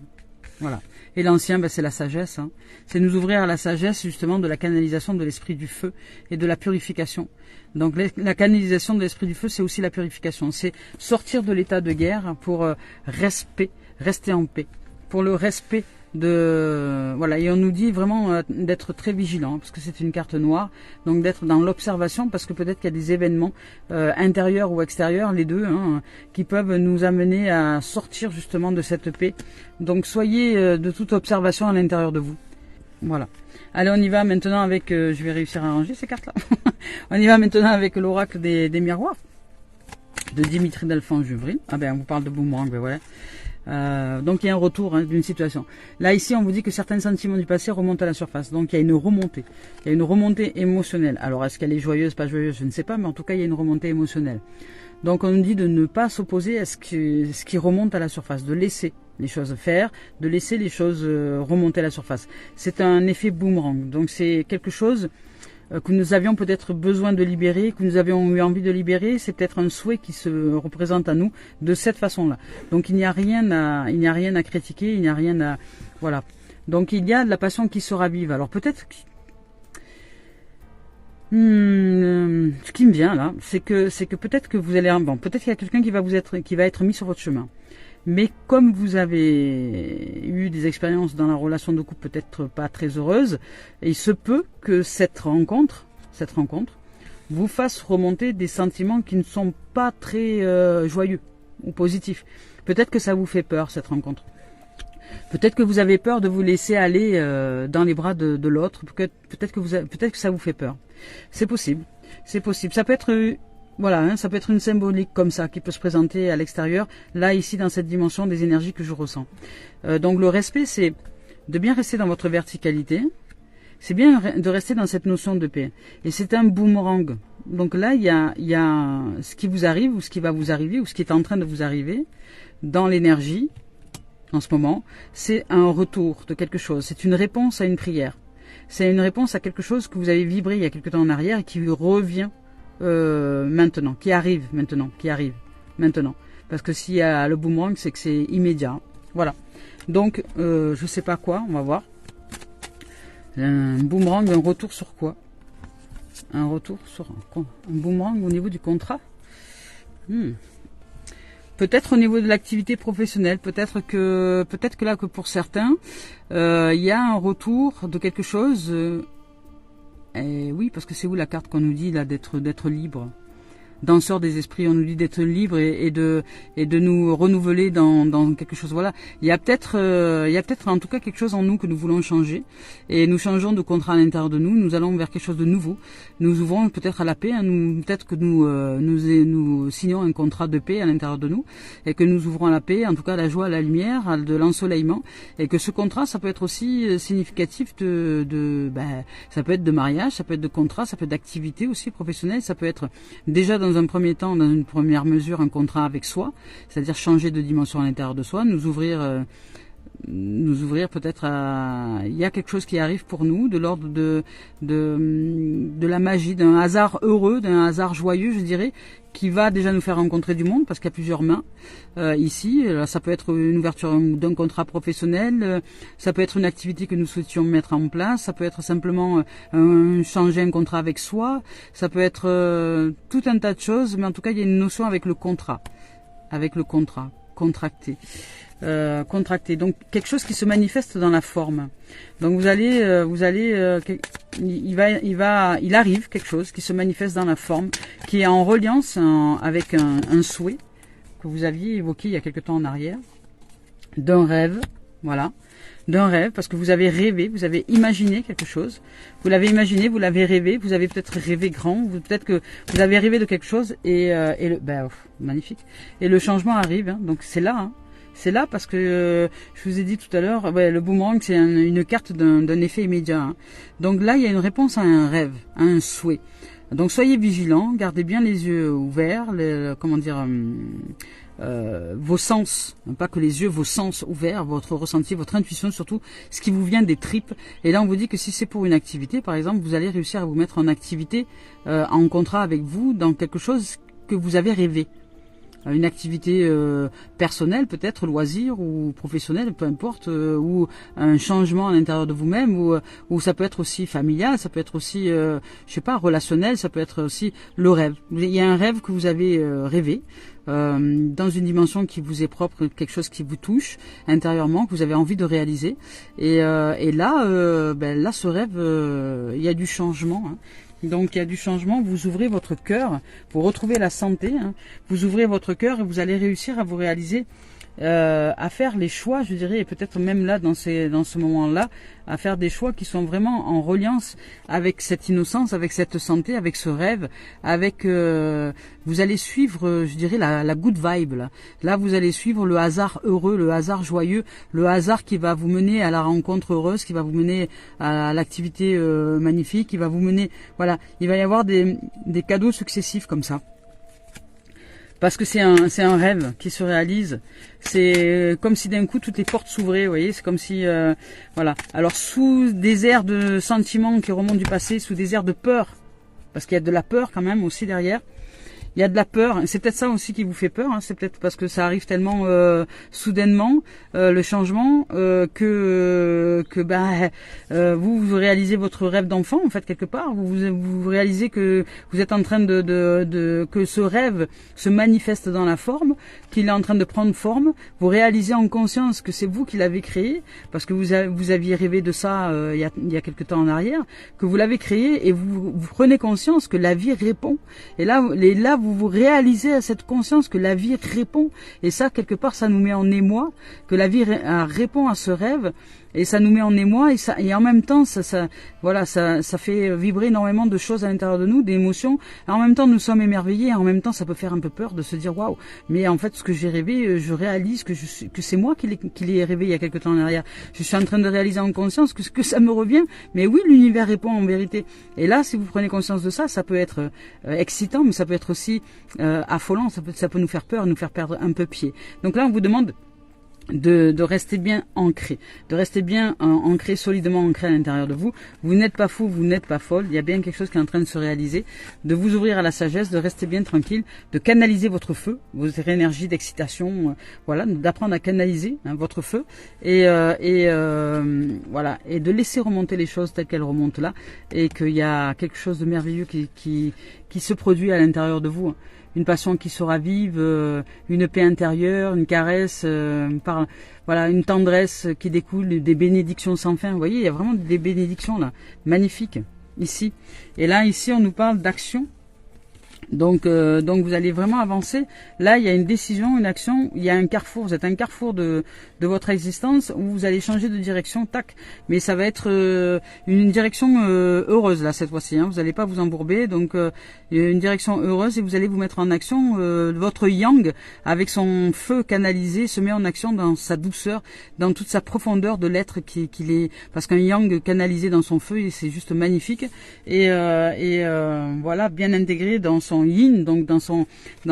Voilà. Et l'ancien, c'est la sagesse. Hein. C'est nous ouvrir à la sagesse justement de la canalisation de l'esprit du feu et de la purification. Donc la canalisation de l'esprit du feu, c'est aussi la purification. C'est sortir de l'état de guerre pour rester en paix. Pour le respect de... Voilà, et on nous dit vraiment d'être très vigilant, parce que c'est une carte noire, donc d'être dans l'observation, parce que peut-être qu'il y a des événements intérieurs ou extérieurs, les deux, hein, qui peuvent nous amener à sortir justement de cette paix. Donc soyez de toute observation à l'intérieur de vous. Voilà. Allez, on y va maintenant avec... je vais réussir à ranger ces cartes-là. On y va maintenant avec l'oracle des miroirs, de Dimitri Delphand-Juvry. Ah ben, on vous parle de boomerang, ben voilà. Donc il y a un retour d'une situation. Là ici on vous dit que certains sentiments du passé remontent à la surface. Donc il y a une remontée. Il y a une remontée émotionnelle. Alors est-ce qu'elle est joyeuse, pas joyeuse, je ne sais pas, mais en tout cas il y a une remontée émotionnelle. Donc on nous dit de ne pas s'opposer à ce qui remonte à la surface, de laisser les choses faire, de laisser les choses remonter à la surface. C'est un effet boomerang. Donc c'est quelque chose que nous avions peut-être besoin de libérer, que nous avions eu envie de libérer, c'est peut-être un souhait qui se représente à nous de cette façon-là. Donc il n'y a rien à critiquer, il n'y a rien à... Voilà. Donc il y a de la passion qui se ravive. Alors peut-être... ce qui me vient là, c'est que peut-être que vous allez... Bon, peut-être qu'il y a quelqu'un qui va être mis sur votre chemin. Mais comme vous avez eu des expériences dans la relation de couple peut-être pas très heureuses, il se peut que cette rencontre vous fasse remonter des sentiments qui ne sont pas très joyeux ou positifs. Peut-être que ça vous fait peur, cette rencontre. Peut-être que vous avez peur de vous laisser aller dans les bras de l'autre. Peut-être que ça vous fait peur. C'est possible. C'est possible. Ça peut être Voilà, hein, ça peut être une symbolique comme ça qui peut se présenter à l'extérieur, là, ici, dans cette dimension des énergies que je ressens. Donc le respect, c'est de bien rester dans votre verticalité, c'est bien de rester dans cette notion de paix. Et c'est un boomerang. Donc là, il y a ce qui vous arrive, ou ce qui va vous arriver, ou ce qui est en train de vous arriver, dans l'énergie, en ce moment, c'est un retour de quelque chose, c'est une réponse à une prière. C'est une réponse à quelque chose que vous avez vibré il y a quelque temps en arrière et qui revient maintenant, qui arrive maintenant. Parce que s'il y a le boomerang, c'est que c'est immédiat. Voilà. Donc, je sais pas quoi, on va voir. Un boomerang, un retour sur quoi? Un retour sur un boomerang au niveau du contrat. Peut-être au niveau de l'activité professionnelle, peut-être que là que pour certains, il y a un retour de quelque chose. Et oui, parce que c'est où la carte qu'on nous dit là d'être libre? Danseur des esprits, on nous dit d'être libre et de nous renouveler dans quelque chose. Voilà, il y a peut-être en tout cas quelque chose en nous que nous voulons changer et nous changeons de contrat à l'intérieur de nous. Nous allons vers quelque chose de nouveau. Nous ouvrons peut-être à la paix. Hein, peut-être que nous signons un contrat de paix à l'intérieur de nous et que nous ouvrons à la paix, en tout cas à la joie, à la lumière, à de l'ensoleillement et que ce contrat, ça peut être aussi significatif ça peut être de mariage, ça peut être de contrat, ça peut être d'activité aussi professionnelle, ça peut être déjà dans un premier temps, dans une première mesure, un contrat avec soi, c'est-à-dire changer de dimension à l'intérieur de soi, nous ouvrir peut-être à... Il y a quelque chose qui arrive pour nous, de l'ordre de la magie, d'un hasard heureux, d'un hasard joyeux, je dirais, qui va déjà nous faire rencontrer du monde, parce qu'il y a plusieurs mains ici. Ça peut être une ouverture d'un contrat professionnel, ça peut être une activité que nous souhaitions mettre en place, ça peut être simplement changer un contrat avec soi, ça peut être tout un tas de choses, mais en tout cas, il y a une notion avec le contrat, contracté. Donc quelque chose qui se manifeste dans la forme. Donc il arrive quelque chose qui se manifeste dans la forme, qui est en reliance avec un souhait que vous aviez évoqué il y a quelque temps en arrière, d'un rêve, voilà, d'un rêve, parce que vous avez rêvé, vous avez imaginé quelque chose, vous l'avez imaginé, vous l'avez rêvé, vous avez peut-être rêvé grand, peut-être que vous avez rêvé de quelque chose magnifique, et le changement arrive, hein, donc c'est là, hein. C'est là parce que je vous ai dit tout à l'heure, le boomerang c'est une carte d'un effet immédiat. Hein. Donc là il y a une réponse à un rêve, à un souhait. Donc soyez vigilants, gardez bien les yeux ouverts, vos sens, pas que les yeux, vos sens ouverts, votre ressenti, votre intuition, surtout ce qui vous vient des tripes. Et là on vous dit que si c'est pour une activité, par exemple, vous allez réussir à vous mettre en activité, en contrat avec vous, dans quelque chose que vous avez rêvé. Une activité personnelle, peut-être loisir ou professionnelle, peu importe, ou un changement à l'intérieur de vous-même, ou ça peut être aussi familial, ça peut être aussi, relationnel, ça peut être aussi le rêve. Il y a un rêve que vous avez rêvé, dans une dimension qui vous est propre, quelque chose qui vous touche intérieurement, que vous avez envie de réaliser. Et là, ce rêve, il y a du changement. Hein. Donc il y a du changement, vous ouvrez votre cœur, vous retrouvez la santé, hein, vous ouvrez votre cœur et vous allez réussir à vous réaliser, à faire les choix, je dirais, et peut-être même là, dans ce moment-là, à faire des choix qui sont vraiment en reliance avec cette innocence, avec cette santé, avec ce rêve, avec vous allez suivre, je dirais, la good vibe. Là, vous allez suivre le hasard heureux, le hasard joyeux, le hasard qui va vous mener à la rencontre heureuse, qui va vous mener à l'activité magnifique, qui va vous mener, voilà, il va y avoir des cadeaux successifs comme ça. Parce que c'est un rêve qui se réalise. C'est comme si d'un coup toutes les portes s'ouvraient, vous voyez. C'est comme si, voilà. Alors sous des airs de sentiments qui remontent du passé, sous des airs de peur, parce qu'il y a de la peur quand même aussi derrière. Il y a de la peur. C'est peut-être ça aussi qui vous fait peur. Hein. C'est peut-être parce que ça arrive tellement soudainement, le changement, que vous réalisez votre rêve d'enfant en fait quelque part. Vous réalisez que vous êtes en train que ce rêve se manifeste dans la forme, qu'il est en train de prendre forme. Vous réalisez en conscience que c'est vous qui l'avez créé, parce que vous aviez rêvé de ça il y a quelque temps en arrière, que vous l'avez créé et vous prenez conscience que la vie répond. Et là vous réalisez à cette conscience que la vie répond. Et ça, quelque part, ça nous met en émoi, que la vie répond à ce rêve. et ça nous met en émoi et en même temps voilà, ça fait vibrer énormément de choses à l'intérieur de nous, d'émotions. En même temps, nous sommes émerveillés, en même temps, ça peut faire un peu peur de se dire waouh. Mais en fait, ce que j'ai rêvé, je réalise que c'est moi qui l'ai rêvé il y a quelque temps en arrière. Je suis en train de réaliser en conscience que ça me revient. Mais oui, l'univers répond en vérité. Et là, si vous prenez conscience de ça, ça peut être excitant, mais ça peut être aussi affolant. Ça peut nous faire peur, nous faire perdre un peu pied. Donc là, on vous demande de rester bien ancré, de rester bien ancré, solidement ancré à l'intérieur de vous. Vous n'êtes pas fou, vous n'êtes pas folle, il y a bien quelque chose qui est en train de se réaliser, de vous ouvrir à la sagesse, de rester bien tranquille, de canaliser votre feu, votre énergie d'excitation, voilà, d'apprendre à canaliser votre feu, et voilà, et de laisser remonter les choses telles qu'elles remontent là, et qu'il y a quelque chose de merveilleux qui se produit à l'intérieur de vous. Une passion qui se ravive, une paix intérieure, une caresse, voilà, une tendresse qui découle, des bénédictions sans fin. Vous voyez, il y a vraiment des bénédictions là, magnifiques, ici. Et là, ici, on nous parle d'action. Donc vous allez vraiment avancer. Là, il y a une décision, une action, il y a un carrefour. Vous êtes un carrefour de votre existence où vous allez changer de direction, tac. Mais ça va être une direction heureuse là cette fois-ci. Vous n'allez pas vous embourber. Donc une direction heureuse et vous allez vous mettre en action. Votre yang, avec son feu canalisé, se met en action dans sa douceur, dans toute sa profondeur de l'être qu'il est. Parce qu'un yang canalisé dans son feu, c'est juste magnifique. Et voilà, bien intégré dans son yin, donc dans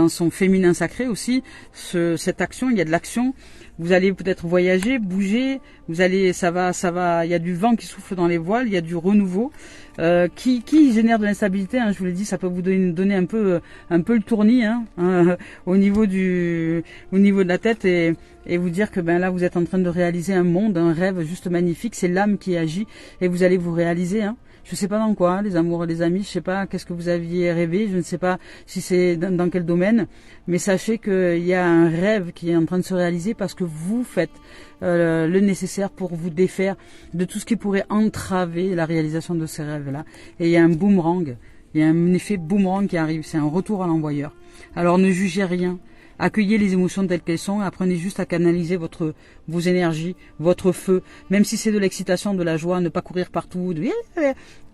son féminin sacré aussi, cette action, il y a de l'action. Vous allez peut-être voyager, bouger, il y a du vent qui souffle dans les voiles, il y a du renouveau, qui génère de l'instabilité, je vous l'ai dit, ça peut vous donner un peu le tournis, au niveau de la tête et vous dire que là vous êtes en train de réaliser un monde, un rêve juste magnifique, c'est l'âme qui agit et vous allez vous réaliser, Je sais pas dans quoi, les amours et les amis, je sais pas qu'est-ce que vous aviez rêvé, je ne sais pas si c'est dans quel domaine, mais sachez qu'il y a un rêve qui est en train de se réaliser parce que vous faites le nécessaire pour vous défaire de tout ce qui pourrait entraver la réalisation de ces rêves-là. Et il y a un boomerang, il y a un effet boomerang qui arrive, c'est un retour à l'envoyeur. Alors ne jugez rien. Accueillez les émotions telles qu'elles sont, apprenez juste à canaliser vos énergies, votre feu, même si c'est de l'excitation, de la joie, ne pas courir partout,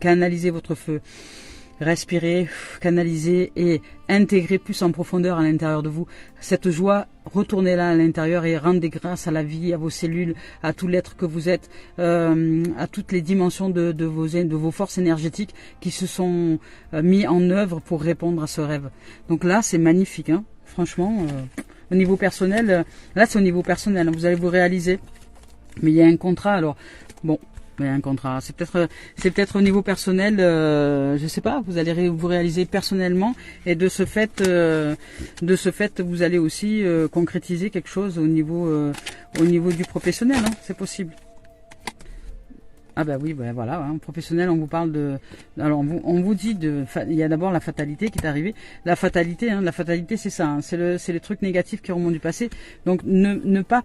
canalisez votre feu. Respirez, canalisez et intégrez plus en profondeur à l'intérieur de vous. Cette joie, retournez-la à l'intérieur et rendez grâce à la vie, à vos cellules, à tout l'être que vous êtes, à toutes les dimensions de vos forces énergétiques qui se sont mis en œuvre pour répondre à ce rêve. Donc là, c'est magnifique, Franchement, au niveau personnel, là c'est au niveau personnel, vous allez vous réaliser. Mais il y a un contrat, alors, bon, il y a un contrat, c'est peut-être au niveau personnel, je sais pas, vous allez vous réaliser personnellement, et de ce fait, vous allez aussi concrétiser quelque chose au niveau du professionnel, c'est possible. Ah bah oui, voilà, professionnel, on vous parle alors on vous dit il y a d'abord la fatalité qui est arrivée. La fatalité, c'est ça, c'est les trucs négatifs qui remontent du passé. Donc ne pas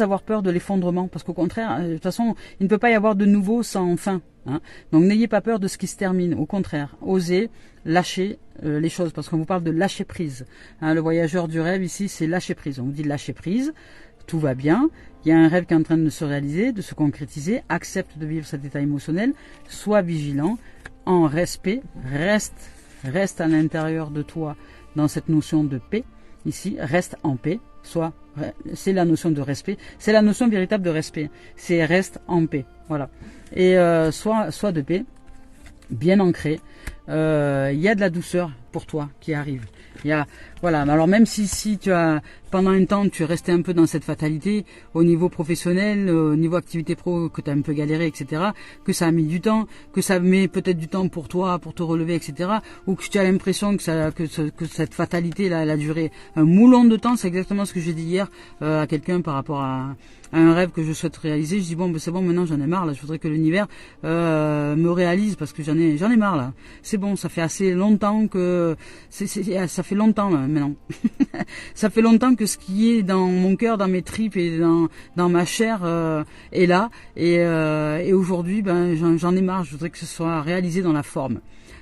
avoir peur de l'effondrement, parce qu'au contraire, de toute façon, il ne peut pas y avoir de nouveau sans fin. Donc n'ayez pas peur de ce qui se termine. Au contraire, osez lâcher les choses, parce qu'on vous parle de lâcher prise. Le voyageur du rêve ici, c'est lâcher prise. On vous dit lâcher prise. Tout va bien, il y a un rêve qui est en train de se réaliser, de se concrétiser, accepte de vivre cet état émotionnel, sois vigilant, en respect, reste à l'intérieur de toi dans cette notion de paix, ici, reste en paix, c'est la notion de respect, c'est la notion véritable de respect, c'est reste en paix, voilà, et sois de paix, bien ancré, il y a de la douceur pour toi qui arrive. Voilà. Alors même si tu as pendant un temps tu es resté un peu dans cette fatalité au niveau professionnel, au niveau activité pro, que tu as un peu galéré, etc., que ça a mis du temps, que ça met peut-être du temps pour toi, pour te relever, etc., ou que tu as l'impression que cette fatalité là, elle a duré un moulon de temps. C'est exactement ce que j'ai dit hier à quelqu'un par rapport à un rêve que je souhaite réaliser. Je dis c'est bon, maintenant j'en ai marre là, je voudrais que l'univers me réalise, parce que j'en ai marre là. C'est bon, ça fait assez longtemps que ça fait longtemps là, maintenant. Ça fait longtemps que ce qui est dans mon cœur, dans mes tripes et dans ma chair est là, et aujourd'hui j'en ai marre. Je voudrais que ce soit réalisé dans la forme.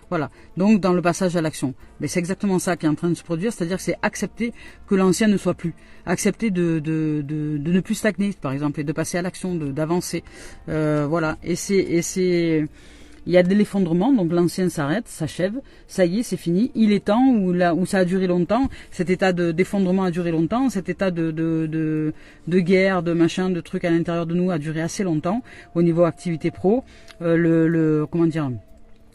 Voilà, donc dans le passage à l'action. Mais c'est exactement ça qui est en train de se produire, c'est-à-dire que c'est accepter que l'ancien ne soit plus. Accepter de ne plus stagner, par exemple, et de passer à l'action, d'avancer. Voilà, et c'est... Il y a de l'effondrement, donc l'ancien s'arrête, s'achève, ça y est, c'est fini. Il est temps où ça a duré longtemps, cet état d'effondrement a duré longtemps, cet état de guerre, de machin, de trucs à l'intérieur de nous a duré assez longtemps au niveau activité pro. Comment dire,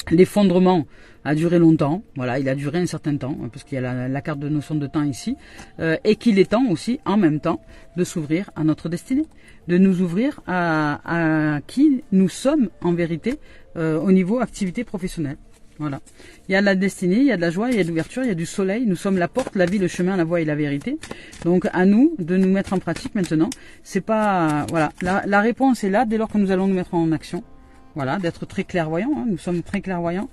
l'effondrement a duré longtemps, voilà, il a duré un certain temps, parce qu'il y a la carte de notion de temps ici, et qu'il est temps aussi, en même temps, de s'ouvrir à notre destinée, de nous ouvrir à qui nous sommes en vérité au niveau activité professionnelle. Voilà. Il y a de la destinée, il y a de la joie, il y a de l'ouverture, il y a du soleil, nous sommes la porte, la vie, le chemin, la voie et la vérité. Donc à nous de nous mettre en pratique maintenant. C'est pas, voilà, la réponse est là dès lors que nous allons nous mettre en action. Voilà, d'être très clairvoyants, hein, nous sommes très clairvoyants.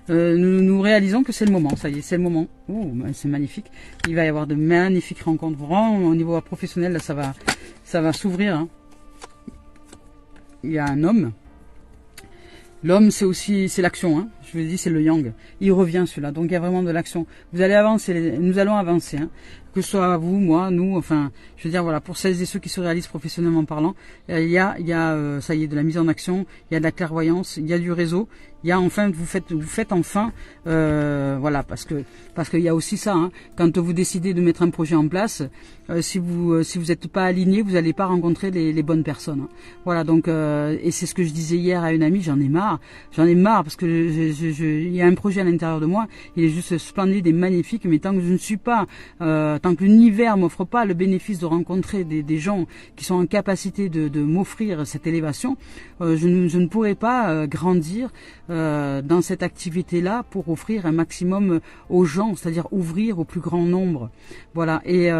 Nous réalisons que c'est le moment, ça y est, c'est le moment. Oh, c'est magnifique. Il va y avoir de magnifiques rencontres. Vraiment, au niveau professionnel, là, ça va s'ouvrir. Hein. Il y a un homme. L'homme, c'est l'action. Hein. Je vous l'ai dit, c'est le yang. Il revient celui-là. Donc il y a vraiment de l'action. Vous allez avancer. Nous allons avancer. Hein. Que ce soit vous, moi, nous, enfin, je veux dire, voilà, pour celles et ceux qui se réalisent professionnellement parlant, ça y est, de la mise en action, il y a de la clairvoyance, il y a du réseau, il y a enfin, vous faites enfin, voilà, parce qu'il y a aussi ça, hein, quand vous décidez de mettre un projet en place, si vous êtes pas aligné, vous n'allez pas rencontrer les bonnes personnes. Hein. Voilà, donc, et c'est ce que je disais hier à une amie, j'en ai marre parce que il y a un projet à l'intérieur de moi, il est juste splendide et magnifique, mais tant que je ne suis pas, tant que l'univers m'offre pas le bénéfice de rencontrer des gens qui sont en capacité de m'offrir cette élévation, je ne pourrai pas grandir dans cette activité-là pour offrir un maximum aux gens, c'est-à-dire ouvrir au plus grand nombre. Voilà, et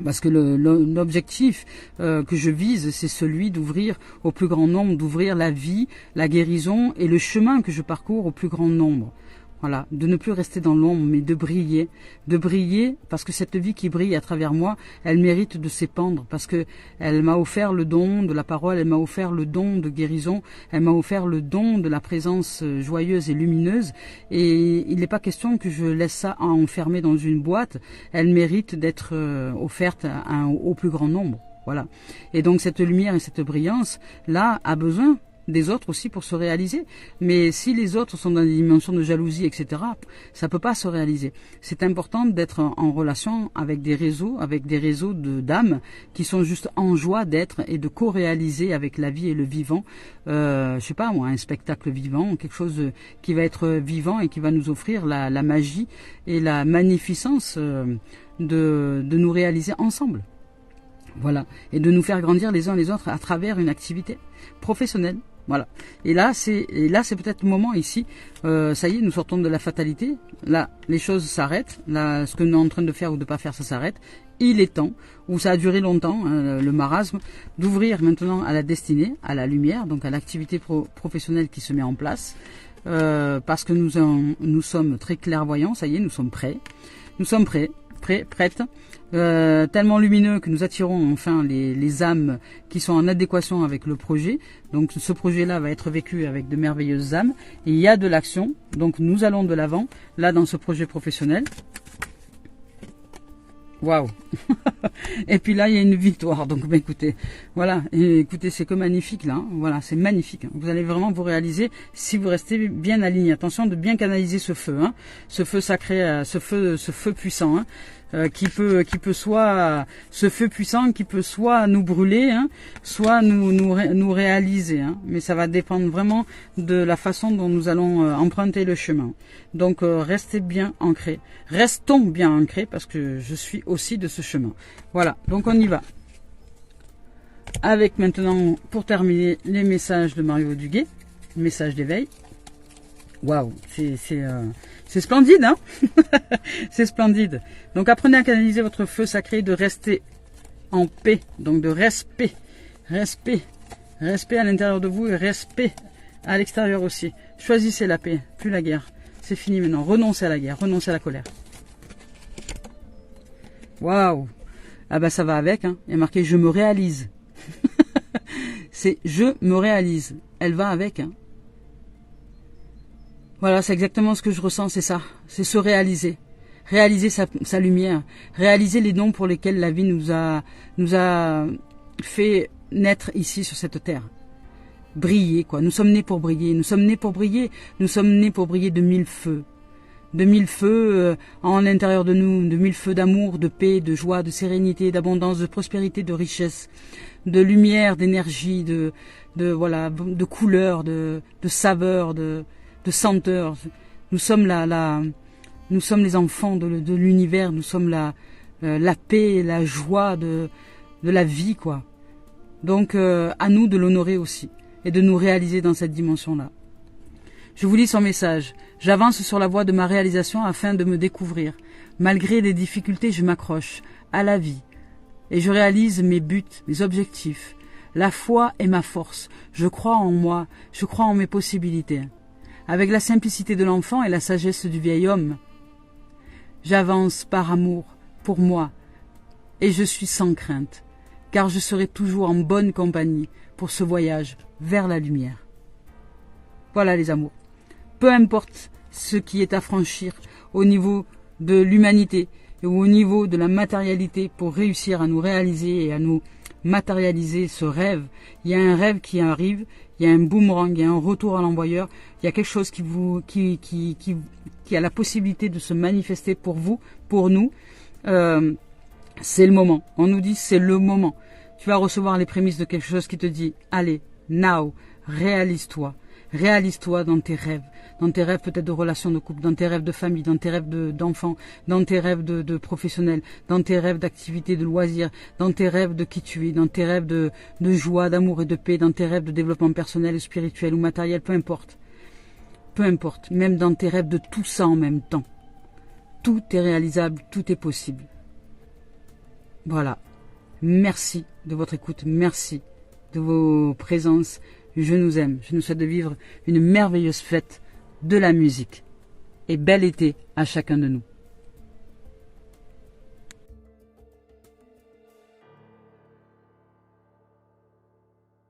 parce que l'objectif que je vise, c'est celui d'ouvrir au plus grand nombre, d'ouvrir la vie, la guérison et le chemin que je parcours au plus grand nombre. Voilà, de ne plus rester dans l'ombre, mais de briller, parce que cette vie qui brille à travers moi, elle mérite de s'épandre, parce que elle m'a offert le don de la parole, elle m'a offert le don de guérison, elle m'a offert le don de la présence joyeuse et lumineuse, et il n'est pas question que je laisse ça enfermé dans une boîte, elle mérite d'être offerte au plus grand nombre. Voilà. Et donc cette lumière et cette brillance, là, a besoin des autres aussi pour se réaliser. Mais si les autres sont dans des dimensions de jalousie, etc., ça peut pas se réaliser. C'est important d'être en relation avec des réseaux d'âmes qui sont juste en joie d'être et de co-réaliser avec la vie et le vivant. Je sais pas moi, un spectacle vivant, quelque chose qui va être vivant et qui va nous offrir la magie et la magnificence de nous réaliser ensemble. Voilà, et de nous faire grandir les uns les autres à travers une activité professionnelle. Voilà. Et là, c'est peut-être le moment ici. Ça y est, nous sortons de la fatalité. Là, les choses s'arrêtent. Là, ce que nous sommes en train de faire ou de pas faire, ça s'arrête. Il est temps, où ça a duré longtemps, hein, le marasme, d'ouvrir maintenant à la destinée, à la lumière, donc à l'activité professionnelle qui se met en place. Parce que nous sommes très clairvoyants. Ça y est, nous sommes prêts. Nous sommes prêtes. Tellement lumineux que nous attirons enfin les âmes qui sont en adéquation avec le projet. Donc ce projet-là va être vécu avec de merveilleuses âmes. Et il y a de l'action, donc nous allons de l'avant, là dans ce projet professionnel. Waouh. Et puis là il y a une victoire, donc bah, écoutez, voilà, et écoutez, c'est que magnifique là, hein. Voilà, c'est magnifique, vous allez vraiment vous réaliser si vous restez bien aligné. Attention de bien canaliser ce feu, hein. Ce feu sacré, ce feu puissant, hein. Qui peut soit ce feu puissant qui peut soit nous brûler, hein, soit nous réaliser, hein, mais ça va dépendre vraiment de la façon dont nous allons emprunter le chemin. Donc restez bien ancrés, restons bien ancrés, parce que je suis aussi de ce chemin. Voilà, donc on y va. Avec maintenant, pour terminer, les messages de Mario Duguay, message d'éveil. Waouh, c'est splendide, hein. C'est splendide. Donc apprenez à canaliser votre feu sacré, de rester en paix, donc de respect à l'intérieur de vous et respect à l'extérieur aussi. Choisissez la paix, plus la guerre. C'est fini maintenant. Renoncez à la guerre, renoncez à la colère. Waouh. Ah bah ça va avec, hein. Il y a marqué je me réalise. C'est je me réalise. Elle va avec, hein. Voilà, c'est exactement ce que je ressens, c'est ça. C'est se réaliser. Réaliser sa lumière. Réaliser les dons pour lesquels la vie nous a fait naître ici sur cette terre. Briller, quoi. Nous sommes nés pour briller. Nous sommes nés pour briller. Nous sommes nés pour briller de mille feux. De mille feux en l'intérieur de nous. De mille feux d'amour, de paix, de joie, de sérénité, d'abondance, de prospérité, de richesse, de lumière, d'énergie, voilà, de couleur, de saveur, de senteur. Nous sommes nous sommes les enfants de l'univers. Nous sommes la paix, la joie de la vie, quoi. Donc, à nous de l'honorer aussi et de nous réaliser dans cette dimension-là. Je vous lis son message. J'avance sur la voie de ma réalisation afin de me découvrir. Malgré les difficultés, je m'accroche à la vie et je réalise mes buts, mes objectifs. La foi est ma force. Je crois en moi, je crois en mes possibilités. Avec la simplicité de l'enfant et la sagesse du vieil homme, j'avance par amour pour moi et je suis sans crainte, car je serai toujours en bonne compagnie pour ce voyage vers la lumière. Voilà les amours. Peu importe ce qui est à franchir au niveau de l'humanité et au niveau de la matérialité pour réussir à nous réaliser et à nous matérialiser ce rêve. Il y a un rêve qui arrive, il y a un boomerang, il y a un retour à l'envoyeur, il y a quelque chose qui a la possibilité de se manifester pour vous, pour nous. C'est le moment. On nous dit c'est le moment. Tu vas recevoir les prémices de quelque chose qui te dit allez, now, réalise-toi. Réalise-toi dans tes rêves peut-être de relations de couple, dans tes rêves de famille, dans tes rêves d'enfants, dans tes rêves de professionnels, dans tes rêves d'activités, de loisirs, dans tes rêves de qui tu es, dans tes rêves de joie, d'amour et de paix, dans tes rêves de développement personnel, spirituel ou matériel, peu importe. Peu importe, même dans tes rêves de tout ça en même temps. Tout est réalisable, tout est possible. Voilà. Merci de votre écoute, merci de vos présences. Je nous aime, je nous souhaite de vivre une merveilleuse fête de la musique. Et bel été à chacun de nous.